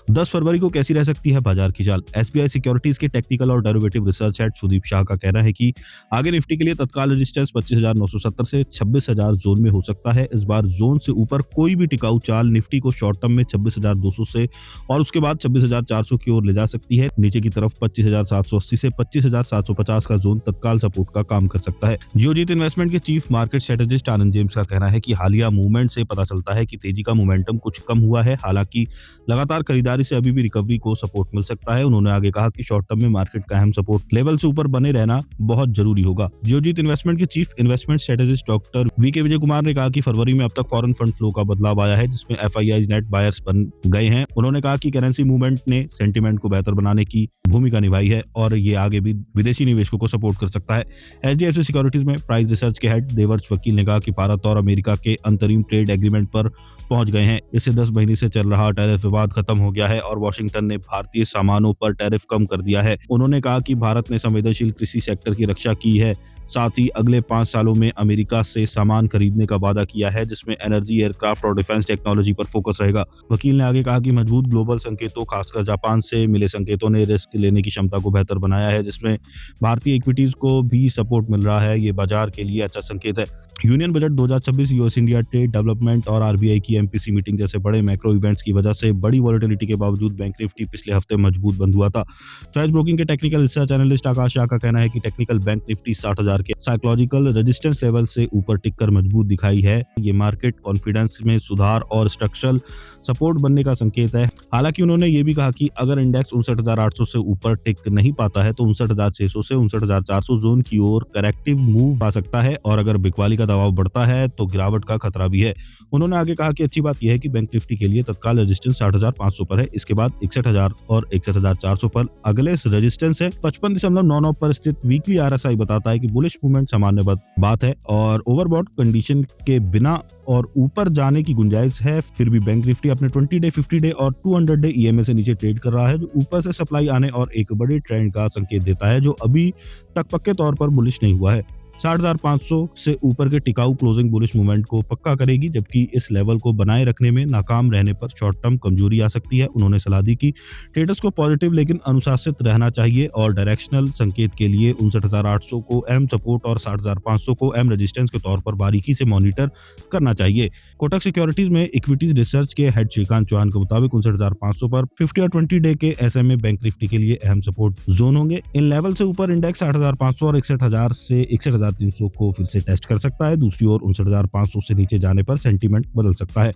10 फरवरी को कैसी रह सकती है बाजार की चाल? एसबीआई सिक्योरिटीज के टेक्निकल और derivative research head Sudeep Shah का कहना है कि आगे निफ्टी के लिए तत्काल रेजिस्टेंस 25,970 से 26,000 जोन में हो सकता है। इस बार जोन से ऊपर कोई भी टिकाऊ चाल निफ्टी को शॉर्ट टर्म में 26,200 से और उसके बाद 26,400 की ओर ले जा सकती है। नीचे की तरफ 25,780 से 25,750 का जोन तत्काल सपोर्ट का काम कर सकता है। जियोजीत इन्वेस्टमेंट के चीफ मार्केट स्ट्रेटेजिस्ट आनंद जेम्स का कहना है कि हालिया मूवमेंट से पता चलता है कि तेजी का मोमेंटम कुछ कम हुआ है। हालांकि लगातार खरीदारी से अभी भी रिकवरी को सपोर्ट मिल सकता है। उन्होंने आगे कहा कि शॉर्ट टर्म में मार्केट का अहम सपोर्ट लेवल से ऊपर बने रहना बहुत जरूरी होगा। जियोजीत इन्वेस्टमेंट के chief investment strategist doctor V K Vijay Kumar ने कहा कि फरवरी में अब तक फॉरेन फंड फ्लो का बदलाव आया है, जिसमें एफआईआई नेट बायर्स बन गए हैं। उन्होंने कहा कि करेंसी मूवमेंट ने सेंटीमेंट को बेहतर बनाने की भूमिका निभाई है और ये आगे भी विदेशी निवेशकों को सपोर्ट कर सकता है। एचडीएफसी सिक्योरिटीज में प्राइस रिसर्च के हेड देवर्ष वकील ने कहा कि भारत और अमेरिका के अंतरिम ट्रेड एग्रीमेंट पर पहुंच गए हैं। इससे 10 महीने से चल रहा टैरिफ विवाद खत्म हो गया है और वॉशिंगटन ने भारतीय सामानों पर टैरिफ कम कर दिया है। उन्होंने कहा कि भारत ने संवेदनशील कृषि सेक्टर की रक्षा की है, साथ ही अगले 5 सालों में अमेरिका से सामान खरीदने का वादा किया है, जिसमें एनर्जी, एयरक्राफ्ट और डिफेंस टेक्नोलॉजी पर फोकस रहेगा। वकील ने आगे कहा कि मजबूत ग्लोबल संकेतों, खासकर जापान से मिले संकेतों ने रिस्क लेने की क्षमता को बेहतर बनाया है, जिसमें भारतीय इक्विटीज को भी सपोर्ट मिल रहा है। ये बाजार के लिए अच्छा संकेत है। Union budget 2026, US India trade development और आरबीआई की एमपीसी मीटिंग जैसे बड़े मैक्रो इवेंट्स की वजह से बड़ी वॉलेटिलिटी के बावजूद बैंक निफ्टी पिछले हफ्ते मजबूत बंद हुआ था। चॉइस ब्रोकिंग के टेक्निकल रिसर्च एनालिस्ट आकाश शाह का कहना है कि टेक्निकल बैंक निफ्टी 60,000 के साइकोलॉजिकल रेजिस्टेंस लेवल से ऊपर टिककर मजबूत दिखाई है। ये मार्केट कॉन्फिडेंस में सुधार और स्ट्रक्चरल सपोर्ट बनने का संकेत है। हालांकि उन्होंने ये भी कहा कि अगर इंडेक्स 59,800 से ऊपर टिक नहीं पाता है तो 59,600 से 59,400 जोन की ओर करेक्टिव मूव आ सकता है और अगर बिकवाली का दबाव बढ़ता है तो गिरावट का खतरा भी है। उन्होंने आगे कहा कि अच्छी बात यह है कि बैंक निफ्टी के लिए तत्काल रेजिस्टेंस 60,500 पर है। इसके बाद 61,000 और 61,400 पर अगले रेजिस्टेंस है। 55.99 पर स्थित वीकली आरएसआई बताता है कि बुलिश मूवमेंट सामान्य बात है और ओवरबॉट कंडीशन के बिना और ऊपर जाने की गुंजाइश है। फिर भी बैंक निफ्टी अपने 20 डे, 50 डे और 200 डे ईएमए से नीचे ट्रेड कर रहा है, जो ऊपर से सप्लाई आने और एक बड़े ट्रेंड का संकेत देता है, जो अभी तक पक्के तौर पर बुलिश नहीं हुआ है। 60,500 से ऊपर के टिकाऊ क्लोजिंग बुलिश मूवमेंट को पक्का करेगी, जबकि इस लेवल को बनाए रखने में नाकाम रहने पर शॉर्ट टर्म कमजोरी आ सकती है। उन्होंने सलाह दी कि ट्रेडर्स को पॉजिटिव लेकिन अनुशासित रहना चाहिए और डायरेक्शनल संकेत के लिए 59,800 को एम सपोर्ट और 60,500 को एम रेजिस्टेंस के तौर पर बारीकी से मॉनिटर करना चाहिए। कोटक सिक्योरिटीज में इक्विटीज रिसर्च के हेड श्रीकांत चौहान के मुताबिक 59,500 पर 50 और 20 डे के एसएमए बैंक निफ्टी के लिए अहम सपोर्ट जोन होंगे। इन लेवल से ऊपर इंडेक्स 60,500 और 61,000 से 61,300 को फिर से टेस्ट कर सकता है। दूसरी ओर 59,500 से नीचे जाने पर सेंटीमेंट बदल सकता है।